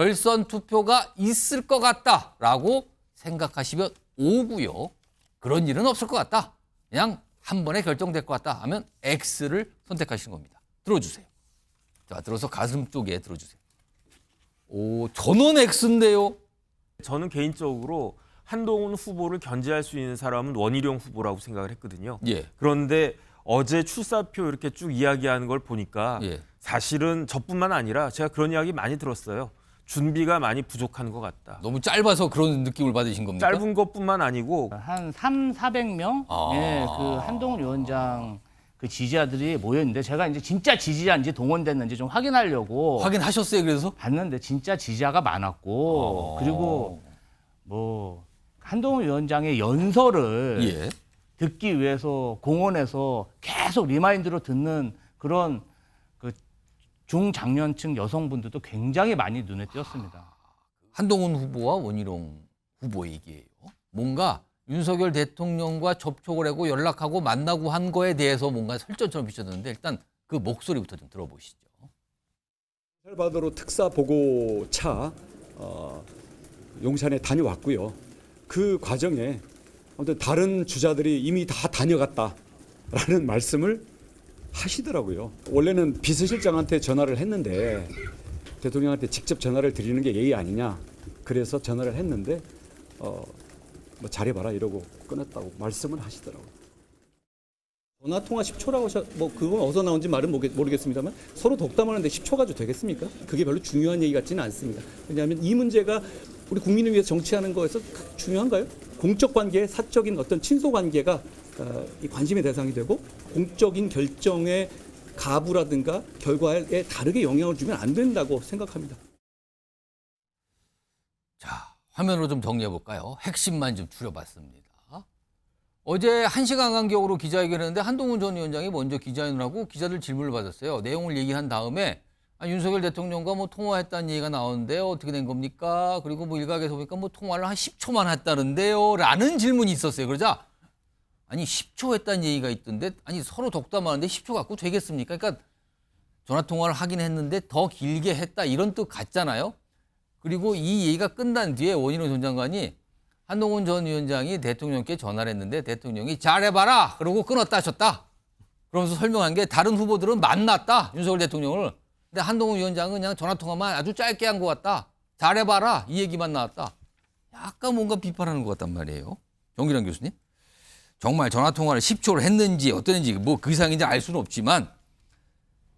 결선 투표가 있을 것 같다라고 생각하시면 O고요. 그런 일은 없을 것 같다. 그냥 한 번에 결정될 것 같다 하면 X를 선택하시는 겁니다. 들어주세요. 자, 들어서 가슴 쪽에 들어주세요. 오, 전원 X인데요. 저는 개인적으로 한동훈 후보를 견제할 수 있는 사람은 원희룡 후보라고 생각을 했거든요. 예. 그런데 어제 출사표 이렇게 쭉 이야기하는 걸 보니까 예. 사실은 저뿐만 아니라 제가 그런 이야기 많이 들었어요. 준비가 많이 부족한 것 같다. 너무 짧아서 그런 느낌을 받으신 겁니까? 짧은 것뿐만 아니고 한 400명? 예, 그 한동훈 위원장 그 지지자들이 모였는데 제가 이제 진짜 지지자인지 동원됐는지 좀 확인하려고 확인하셨어요, 그래서? 봤는데 진짜 지지자가 많았고 그리고 뭐 한동훈 위원장의 연설을 예. 듣기 위해서 공원에서 계속 리마인드로 듣는 그런 그 중장년층 여성분들도 굉장히 많이 눈에 띄었습니다. 한동훈 후보와 원희룡 후보 얘기예요. 뭔가 윤석열 대통령과 접촉을 하고 연락하고 만나고 한 거에 대해서 뭔가 설전처럼 비춰졌는데 일단 그 목소리부터 좀 들어보시죠. 엘살바도르 특사 보고차 용산에 다녀왔고요. 그 과정에 아무튼 다른 주자들이 이미 다 다녀갔다라는 말씀을 하시더라고요. 원래는 비서실장한테 전화를 했는데 대통령한테 직접 전화를 드리는 게 예의 아니냐. 그래서 전화를 했는데 뭐 잘해봐라 이러고 끊었다고 말씀을 하시더라고요. 전화 통화 10초라고 뭐 그건 어디서 나온지 말은 모르겠습니다만 서로 독담하는데 10초 가지고 되겠습니까? 그게 별로 중요한 얘기 같지는 않습니다. 왜냐하면 이 문제가 우리 국민을 위해서 정치하는 거에서 중요한가요? 공적 관계, 사적인 어떤 친소 관계가 이 관심의 대상이 되고 공적인 결정의 가부라든가 결과에 다르게 영향을 주면 안 된다고 생각합니다. 자, 화면으로 좀 정리해 볼까요? 핵심만 좀 추려봤습니다. 어제 1시간 간격으로 기자회견을 했는데 한동훈 전 위원장이 먼저 기자회견을 하고 기자들 질문을 받았어요. 내용을 얘기한 다음에 윤석열 대통령과 뭐 통화했다는 얘기가 나오는데요. 어떻게 된 겁니까? 그리고 뭐 일각에서 보니까 뭐 통화를 한 10초만 했다는데요. 라는 질문이 있었어요. 그러자 아니 10초 했다는 얘기가 있던데 아니 서로 독담하는데 10초 갖고 되겠습니까? 그러니까 전화통화를 하긴 했는데 더 길게 했다 이런 뜻 같잖아요. 그리고 이 얘기가 끝난 뒤에 원희룡 전 장관이 한동훈 전 위원장이 대통령께 전화를 했는데 대통령이 잘해봐라 그러고 끊었다 하셨다. 그러면서 설명한 게 다른 후보들은 만났다 윤석열 대통령을. 근데 한동훈 위원장은 그냥 전화통화만 아주 짧게 한 것 같다. 잘해봐라 이 얘기만 나왔다. 약간 뭔가 비판하는 것 같단 말이에요. 정기란 교수님. 정말 전화통화를 10초를 했는지 어땠는지 뭐 그 이상인지 알 수는 없지만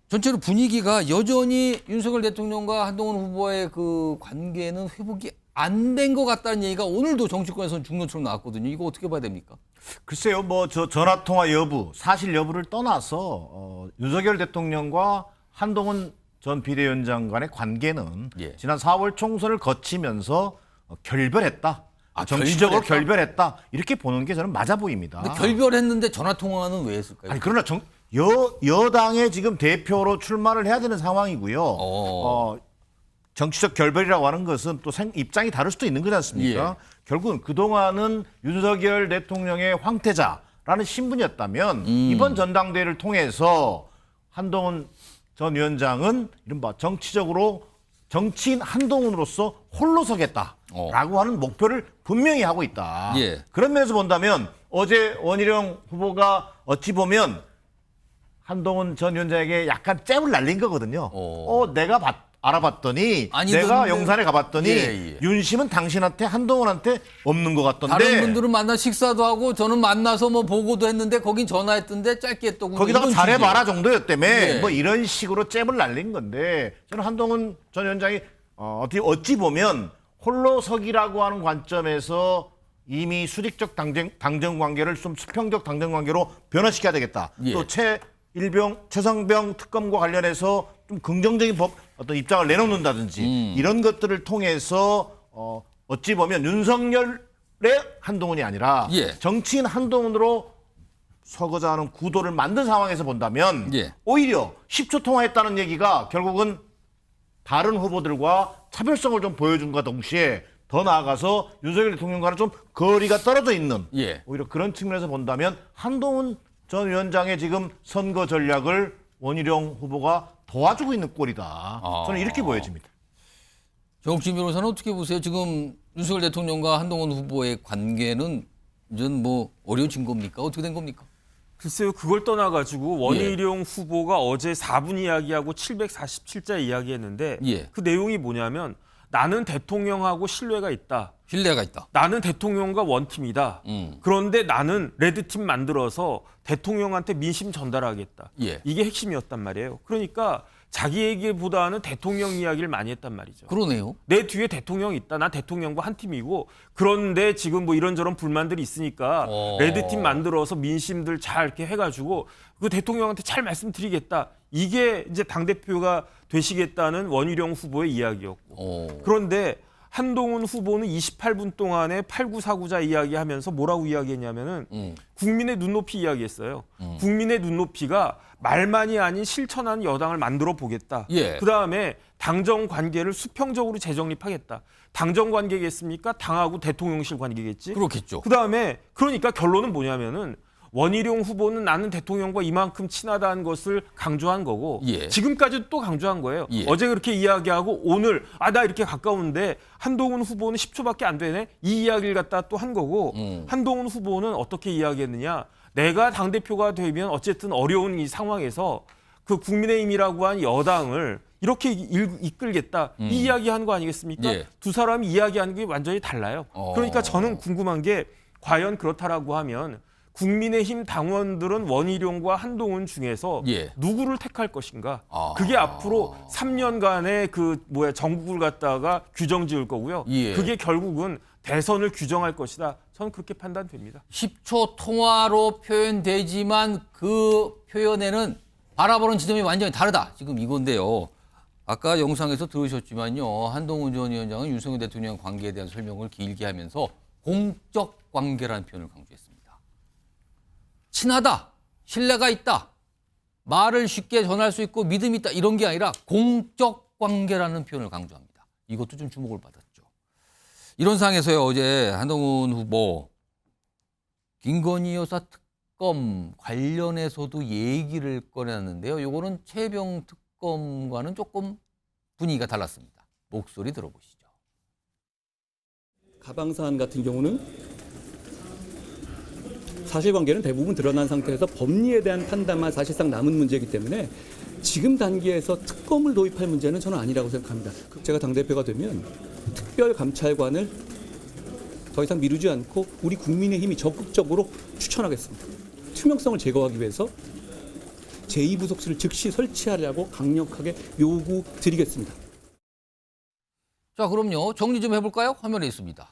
전체로 분위기가 여전히 윤석열 대통령과 한동훈 후보의 그 관계는 회복이 안 된 것 같다는 얘기가 오늘도 정치권에서는 중론처럼 나왔거든요. 이거 어떻게 봐야 됩니까? 글쎄요, 뭐 저 전화통화 여부, 사실 여부를 떠나서 윤석열 대통령과 한동훈 전 비대위원장 간의 관계는 지난 4월 총선을 거치면서 결별했다. 정치적으로 결별했다. 이렇게 보는 게 저는 맞아 보입니다. 근데 결별했는데 전화통화는 왜 했을까요? 아니 그러나 여당의 지금 대표로 출마를 해야 되는 상황이고요. 정치적 결별이라고 하는 것은 또 입장이 다를 수도 있는 거지 않습니까? 결국은 그동안은 윤석열 대통령의 황태자라는 신분이었다면 이번 전당대회를 통해서 한동훈 전 위원장은 이른바 정치적으로 정치인 한동훈으로서 홀로 서겠다라고 하는 목표를 분명히 하고 있다. 그런 면에서 본다면 어제 원희룡 후보가 어찌 보면 한동훈 전 위원장에게 약간 잽을 날린 거거든요. 내가 알아봤더니 내가 용산에 가봤더니 윤심은 당신한테 한동훈한테 없는 것 같던데. 다른 분들은 만나 식사도 하고 저는 만나서 뭐 보고도 했는데 거긴 전화했던데 짧게 했더군요. 거기다가 잘해봐라 정도였다며. 뭐 이런 식으로 잽을 날린 건데 저는 한동훈 전 위원장이 어찌 보면 홀로서기라고 하는 관점에서 이미 수직적 당정 관계를 좀 수평적 당정 관계로 변화시켜야 되겠다. 또 최성병 특검과 관련해서 좀 긍정적인 어떤 입장을 내놓는다든지 이런 것들을 통해서 어찌 보면 윤석열의 한동훈이 아니라 정치인 한동훈으로 서고자 하는 구도를 만든 상황에서 본다면 오히려 10초 통화했다는 얘기가 결국은 다른 후보들과 차별성을 좀 보여준 것과 동시에 더 나아가서 윤석열 대통령과는 좀 거리가 떨어져 있는 오히려 그런 측면에서 본다면 한동훈 전 위원장의 지금 선거 전략을 원희룡 후보가 도와주고 있는 꼴이다. 저는 이렇게 보여집니다. 정옥진 변호사는 어떻게 보세요? 지금 윤석열 대통령과 한동훈 후보의 관계는 이제 뭐 어려워진 겁니까? 어떻게 된 겁니까? 글쎄요, 그걸 떠나가지고 원희룡 후보가 어제 4분 이야기하고 747자 이야기했는데 예. 그 내용이 뭐냐면 나는 대통령하고 신뢰가 있다. 신뢰가 있다. 나는 대통령과 원팀이다. 그런데 나는 레드팀 만들어서 대통령한테 민심 전달하겠다. 예. 이게 핵심이었단 말이에요. 그러니까 자기 얘기보다는 대통령 이야기를 많이 했단 말이죠. 그러네요. 내 뒤에 대통령이 있다. 난 대통령과 한 팀이고 그런데 지금 뭐 이런저런 불만들이 있으니까 레드팀 만들어서 민심들 잘 이렇게 해가지고 그 대통령한테 잘 말씀드리겠다. 이게 이제 당대표가 되시겠다는 원희룡 후보의 이야기였고. 그런데 한동훈 후보는 28분 동안에 8949자 이야기하면서 뭐라고 이야기했냐면은 국민의 눈높이 이야기했어요. 국민의 눈높이가 말만이 아닌 실천하는 여당을 만들어 보겠다. 예. 그다음에 당정 관계를 수평적으로 재정립하겠다. 당정 관계겠습니까? 당하고 대통령실 관계겠지. 그렇겠죠. 그다음에 그러니까 결론은 뭐냐면은 원희룡 후보는 나는 대통령과 이만큼 친하다는 것을 강조한 거고 예. 지금까지도 또 강조한 거예요. 예. 어제 그렇게 이야기하고 오늘 나 이렇게 가까운데 한동훈 후보는 10초밖에 안 되네. 이 이야기를 갖다 또 한 거고 한동훈 후보는 어떻게 이야기했느냐. 내가 당대표가 되면 어쨌든 어려운 이 상황에서 그 국민의힘이라고 한 여당을 이렇게 이끌겠다. 이 이야기한 거 아니겠습니까? 예. 두 사람이 이야기하는 게 완전히 달라요. 그러니까 저는 궁금한 게 과연 그렇다라고 하면 국민의힘 당원들은 원희룡과 한동훈 중에서 예. 누구를 택할 것인가? 아. 그게 앞으로 3년간의 그 정국을 갖다가 규정 지을 거고요. 예. 그게 결국은 대선을 규정할 것이다. 저는 그렇게 판단됩니다. 10초 통화로 표현되지만 그 표현에는 바라보는 지점이 완전히 다르다. 지금 이건데요. 아까 영상에서 들으셨지만요. 한동훈 전 위원장은 윤석열 대통령 관계에 대한 설명을 길게 하면서 공적 관계라는 표현을 강조했습니다. 친하다, 신뢰가 있다, 말을 쉽게 전할 수 있고 믿음이 있다 이런 게 아니라 공적 관계라는 표현을 강조합니다. 이것도 좀 주목을 받았죠. 이런 상황에서요. 어제 한동훈 후보 김건희 여사 특검 관련해서도 얘기를 꺼내놨는데요. 이거는 최병 특검과는 조금 분위기가 달랐습니다. 목소리 들어보시죠. 가방 사안 같은 경우는 사실관계는 대부분 드러난 상태에서 법리에 대한 판단만 사실상 남은 문제이기 때문에 지금 단계에서 특검을 도입할 문제는 저는 아니라고 생각합니다. 제가 당대표가 되면 특별감찰관을 더 이상 미루지 않고 우리 국민의힘이 적극적으로 추천하겠습니다. 투명성을 제거하기 위해서 제2부속실을 즉시 설치하려고 강력하게 요구드리겠습니다. 자, 그럼요. 정리 좀 해볼까요? 화면에 있습니다.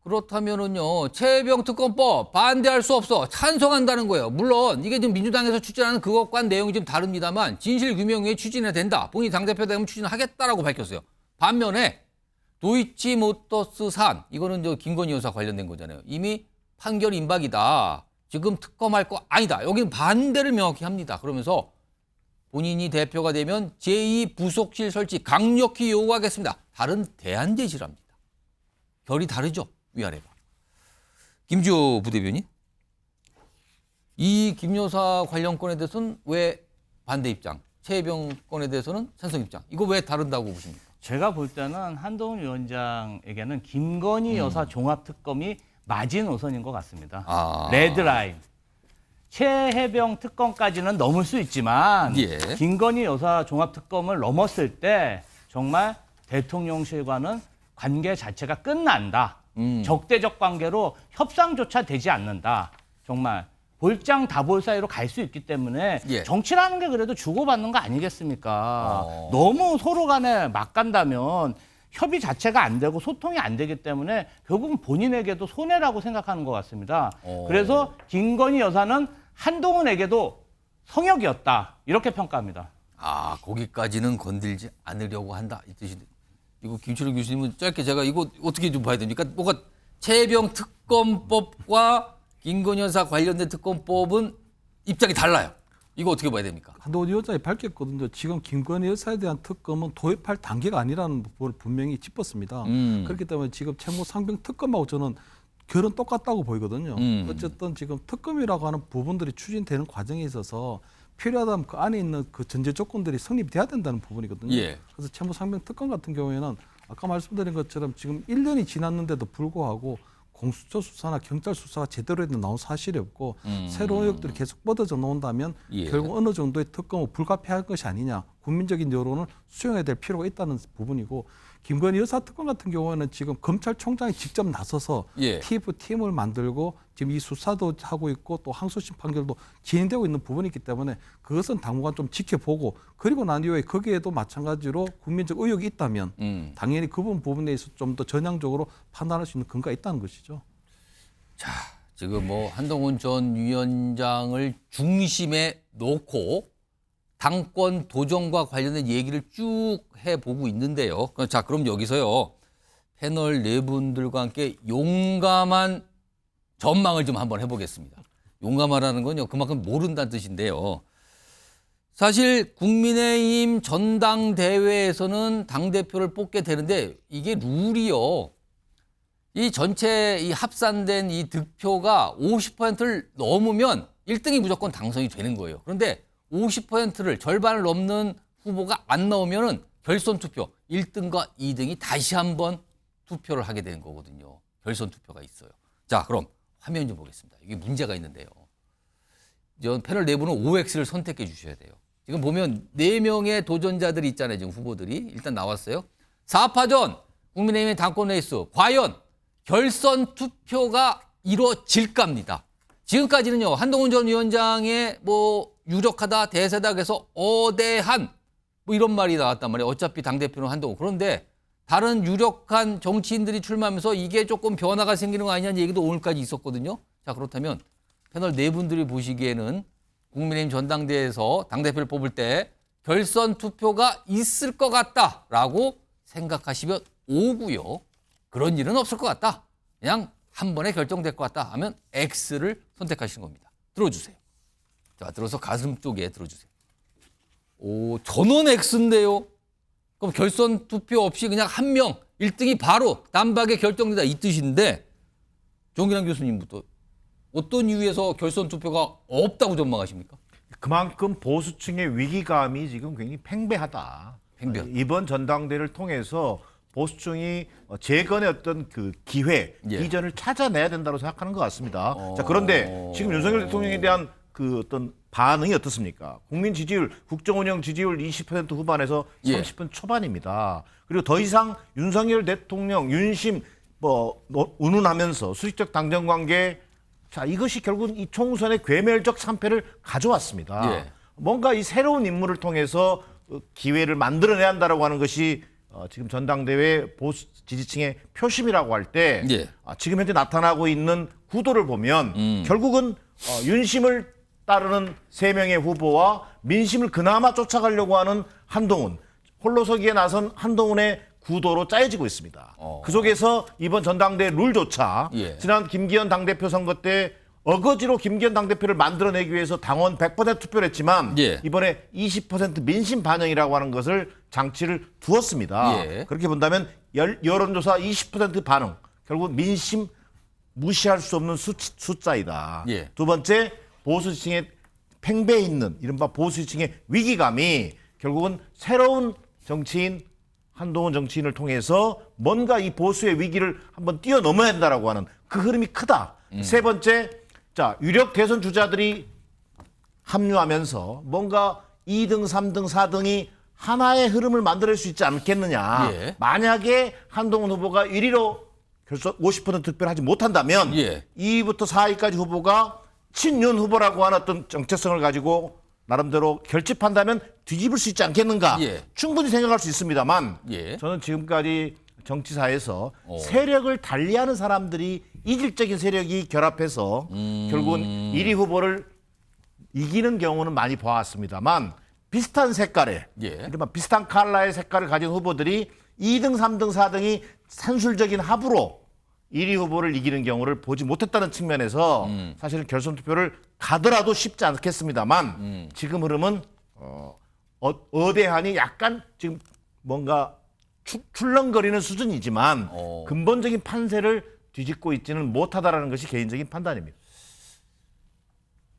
그렇다면은요, 최병 특검법 반대할 수 없어. 찬성한다는 거예요. 물론 이게 지금 민주당에서 추진하는 그것과는 내용이 좀 다릅니다만 진실 규명 위해 추진해야 된다. 본인이 당대표 되면 추진하겠다라고 밝혔어요. 반면에 도이치모터스 산, 이거는 저 김건희 여사 관련된 거잖아요. 이미 판결 임박이다. 지금 특검할 거 아니다. 여기는 반대를 명확히 합니다. 그러면서 본인이 대표가 되면 제2부속실 설치 강력히 요구하겠습니다. 다른 대안 제시를 합니다. 결이 다르죠. 위아래가. 김주호 부대변인, 이 김 여사 관련 건에 대해서는 왜 반대 입장, 최혜병 건에 대해서는 찬성 입장, 이거 왜 다른다고 보십니까? 제가 볼 때는 한동훈 위원장에게는 김건희 여사 종합특검이 마지노선인 것 같습니다. 레드라인. 최혜병 특검까지는 넘을 수 있지만 예. 김건희 여사 종합특검을 넘었을 때 정말 대통령실과는 관계 자체가 끝난다. 적대적 관계로 협상조차 되지 않는다. 정말 볼장 다볼 사이로 갈 수 있기 때문에 예. 정치라는 게 그래도 주고받는 거 아니겠습니까? 너무 서로 간에 막 간다면 협의 자체가 안 되고 소통이 안 되기 때문에 결국은 본인에게도 손해라고 생각하는 것 같습니다. 그래서 김건희 여사는 한동훈에게도 성역이었다. 이렇게 평가합니다. 거기까지는 건들지 않으려고 한다. 이 뜻인데. 이거 김철웅 교수님은 짧게 제가 이거 어떻게 좀 봐야 됩니까? 뭐가 최병 특검법과 김건희 여사 관련된 특검법은 입장이 달라요. 이거 어떻게 봐야 됩니까? 한동훈 위원장이 밝혔거든요. 지금 김건희 여사에 대한 특검은 도입할 단계가 아니라는 부분을 분명히 짚었습니다. 그렇기 때문에 지금 채무 상병 특검하고 저는 결은 똑같다고 보이거든요. 어쨌든 지금 특검이라고 하는 부분들이 추진되는 과정에 있어서 필요하다면 그 안에 있는 그 전제 조건들이 성립돼야 된다는 부분이거든요. 예. 그래서 채무상명 특권 같은 경우에는 아까 말씀드린 것처럼 지금 1년이 지났는데도 불구하고 공수처 수사나 경찰 수사가 제대로 나온 사실이 없고 새로운 의혹들이 계속 뻗어져 나온다면 예. 결국 어느 정도의 특검은 불가피할 것이 아니냐, 국민적인 여론을 수용해야 될 필요가 있다는 부분이고, 김건희 여사 특검 같은 경우에는 지금 검찰총장이 직접 나서서 예. TF팀을 만들고 지금 이 수사도 하고 있고 또 항소심 판결도 진행되고 있는 부분이 있기 때문에 그것은 당분간 좀 지켜보고, 그리고 난 이후에 거기에도 마찬가지로 국민적 의혹이 있다면 당연히 그 부분에 있어서 좀 더 전향적으로 판단할 수 있는 근거가 있다는 것이죠. 자, 지금 뭐 한동훈 전 위원장을 중심에 놓고 당권 도전과 관련된 얘기를 쭉 해보고 있는데요. 자, 그럼 여기서요. 패널 네 분들과 함께 용감한 전망을 좀 한번 해보겠습니다. 용감하라는 건요, 그만큼 모른다는 뜻인데요. 사실 국민의힘 전당대회에서는 당대표를 뽑게 되는데 이게 룰이요. 이 전체 이 합산된 이 득표가 50%를 넘으면 1등이 무조건 당선이 되는 거예요. 그런데 50%를 절반을 넘는 후보가 안 나오면은 결선 투표 1등과 2등이 다시 한번 투표를 하게 되는 거거든요. 결선 투표가 있어요. 자, 그럼 화면 좀 보겠습니다. 이게 문제가 있는데요. 패널 네 분은 OX를 선택해 주셔야 돼요. 지금 보면 4명의 도전자들이 있잖아요. 지금 후보들이 일단 나왔어요. 4파전 국민의힘의 당권 레이스 과연 결선 투표가 이루어질까입니다. 지금까지는요, 한동훈 전 위원장의 뭐 유력하다, 대세다 그래서 어대한 뭐 이런 말이 나왔단 말이에요. 어차피 당대표는 한동훈. 그런데 다른 유력한 정치인들이 출마하면서 이게 조금 변화가 생기는 거 아니냐는 얘기도 오늘까지 있었거든요. 자, 그렇다면 패널 네 분들이 보시기에는 국민의힘 전당대회에서 당대표를 뽑을 때 결선 투표가 있을 것 같다라고 생각하시면 O고요. 그런 일은 없을 것 같다. 그냥 한 번에 결정될 것 같다 하면 X를 선택하시는 겁니다. 들어주세요. 자, 들어서 가슴 쪽에 들어주세요. 오, 전원 X인데요. 그럼 결선 투표 없이 그냥 한 명 1등이 바로 단박에 결정된다 이 뜻인데, 정기란 교수님부터 어떤 이유에서 결선 투표가 없다고 전망하십니까? 그만큼 보수층의 위기감이 지금 굉장히 팽배하다. 팽배. 이번 전당대회를 통해서 보수층이 재건의 어떤 그 기회, 예. 비전을 찾아내야 된다고 생각하는 것 같습니다. 자, 그런데 지금 윤석열 대통령에 대한 그 어떤 반응이 어떻습니까? 국민 지지율, 국정운영 지지율 20% 후반에서 30% 초반입니다. 그리고 더 이상 윤석열 대통령, 윤심 뭐 운운하면서 수직적 당정 관계, 자, 이것이 결국은 이 총선의 괴멸적 참패를 가져왔습니다. 예. 뭔가 이 새로운 인물을 통해서 기회를 만들어내야 한다라고 하는 것이 지금 전당대회 보수 지지층의 표심이라고 할 때 예. 지금 현재 나타나고 있는 구도를 보면 결국은 윤심을 따르는 3명의 후보와 민심을 그나마 쫓아가려고 하는 한동훈, 홀로서기에 나선 한동훈의 구도로 짜여지고 있습니다. 그 속에서 이번 전당대회 룰조차 예. 지난 김기현 당대표 선거 때 어거지로 김기현 당대표를 만들어내기 위해서 당원 100% 투표를 했지만 예. 이번에 20% 민심 반영이라고 하는 것을 장치를 두었습니다. 예. 그렇게 본다면 여론조사 20% 반응, 결국 민심 무시할 수 없는 숫자이다. 예. 두 번째, 보수층의 팽배해 있는 이른바 보수층의 위기감이 결국은 새로운 정치인, 한동훈 정치인을 통해서 뭔가 이 보수의 위기를 한번 뛰어넘어야 된다라고 하는 그 흐름이 크다. 세 번째, 자, 유력 대선 주자들이 합류하면서 뭔가 2등, 3등, 4등이 하나의 흐름을 만들 수 있지 않겠느냐. 예. 만약에 한동훈 후보가 1위로 결선 50% 득표를 하지 못한다면 예. 2위부터 4위까지 후보가 친윤 후보라고 하는 어떤 정체성을 가지고 나름대로 결집한다면 뒤집을 수 있지 않겠는가. 예. 충분히 생각할 수 있습니다만 예. 저는 지금까지 정치사에서 세력을 달리하는 사람들이 이질적인 세력이 결합해서 결국은 1위 후보를 이기는 경우는 많이 보았습니다만 비슷한 색깔의 예. 이른바 비슷한 컬러의 색깔을 가진 후보들이 2등, 3등, 4등이 산술적인 합으로 1위 후보를 이기는 경우를 보지 못했다는 측면에서 사실은 결선 투표를 가더라도 쉽지 않겠습니다만 지금 흐름은 어대한이 약간 지금 뭔가 출렁거리는 수준이지만 근본적인 판세를 뒤집고 있지는 못하다라는 것이 개인적인 판단입니다.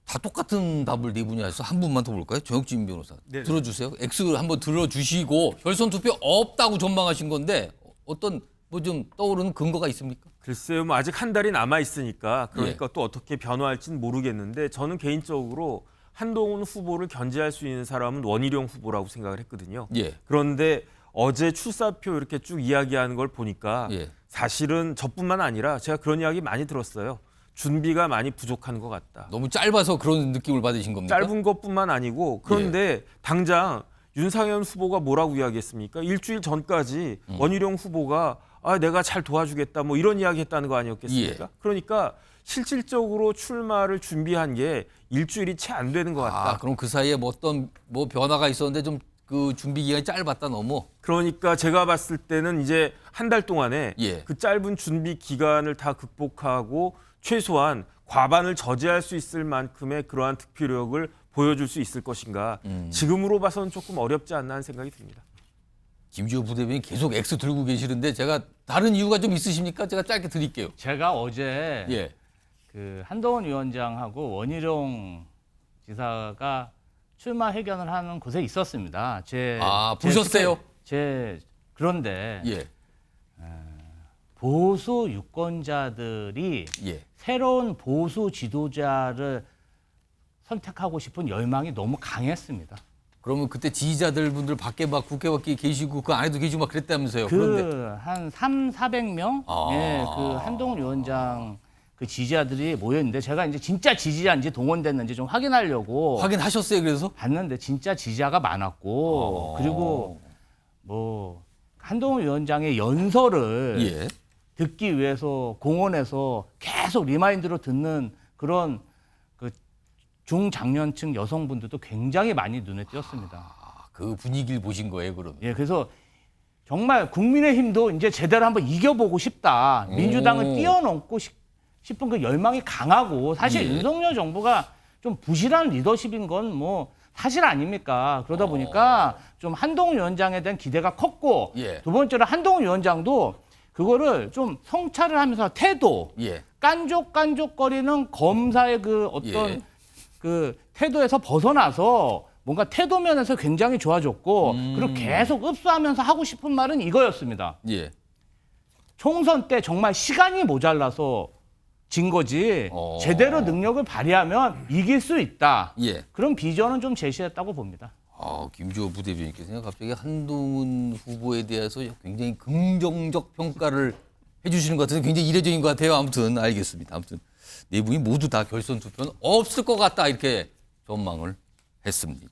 다 똑같은 답을 네 분이 하셔서 한 분만 더 볼까요? 정혁진 변호사 네. 들어주세요. X 한번 들어주시고 결선 투표 없다고 전망하신 건데 어떤 뭐 좀 떠오르는 근거가 있습니까? 글쎄요, 뭐 아직 한 달이 남아 있으니까 예. 그러니까 또 어떻게 변화할지는 모르겠는데 저는 개인적으로 한동훈 후보를 견제할 수 있는 사람은 원희룡 후보라고 생각을 했거든요. 예. 그런데 어제 출사표 이렇게 쭉 이야기하는 걸 보니까 예. 사실은 저뿐만 아니라 제가 그런 이야기 많이 들었어요. 준비가 많이 부족한 것 같다. 너무 짧아서 그런 느낌을 받으신 겁니까? 짧은 것뿐만 아니고 그런데 당장 윤상현 후보가 뭐라고 이야기했습니까? 일주일 전까지 원희룡 후보가 내가 잘 도와주겠다 뭐 이런 이야기 했다는 거 아니었겠습니까? 예. 그러니까 실질적으로 출마를 준비한 게 일주일이 채 안 되는 것 같다. 그럼 그 사이에 뭐 어떤 뭐 변화가 있었는데 좀 그 준비 기간이 짧았다 너무. 그러니까 제가 봤을 때는 이제 한 달 동안에 예. 그 짧은 준비 기간을 다 극복하고 최소한 과반을 저지할 수 있을 만큼의 그러한 득표력을 보여줄 수 있을 것인가. 지금으로 봐서는 조금 어렵지 않나 하는 생각이 듭니다. 김주호 부대변인 계속 X 들고 계시는데 제가 다른 이유가 좀 있으십니까? 제가 짧게 드릴게요. 제가 어제 예. 그 한동훈 위원장하고 원희룡 지사가 출마 회견을 하는 곳에 있었습니다. 보셨어요? 그런데 예. 보수 유권자들이 예. 새로운 보수 지도자를 선택하고 싶은 열망이 너무 강했습니다. 그러면 그때 지지자들 분들 밖에 막 국회 밖에 계시고 그 안에도 계시고 막 그랬다면서요. 그런데 그 한 300~400명 그 한동훈 위원장 그 지지자들이 모였는데 제가 이제 진짜 지지자인지 동원됐는지 좀 확인하려고 확인하셨어요. 그래서 봤는데 진짜 지지자가 많았고 그리고 뭐 한동훈 위원장의 연설을 예. 듣기 위해서 공원에서 계속 리마인드로 듣는 그런 그 중장년층 여성분들도 굉장히 많이 눈에 띄었습니다. 그 분위기를 보신 거예요, 그러면. 예, 그래서 정말 국민의힘도 이제 제대로 한번 이겨보고 싶다. 민주당을 뛰어넘고 싶은 그 열망이 강하고 사실 예. 윤석열 정부가 좀 부실한 리더십인 건 뭐 사실 아닙니까? 그러다 보니까 좀 한동훈 위원장에 대한 기대가 컸고 예. 두 번째로 한동훈 위원장도 그거를 좀 성찰을 하면서 태도, 예. 깐족깐족거리는 검사의 그 어떤 예. 그 태도에서 벗어나서 뭔가 태도 면에서 굉장히 좋아졌고 그리고 계속 흡수하면서 하고 싶은 말은 이거였습니다. 예. 총선 때 정말 시간이 모자라서 진 거지 제대로 능력을 발휘하면 이길 수 있다. 예. 그런 비전은 좀 제시했다고 봅니다. 김주호 부대변인께서 갑자기 한동훈 후보에 대해서 굉장히 긍정적 평가를 해주시는 것 같아서 굉장히 이례적인 것 같아요. 아무튼 알겠습니다. 아무튼 네 분이 모두 다 결선 투표는 없을 것 같다 이렇게 전망을 했습니다.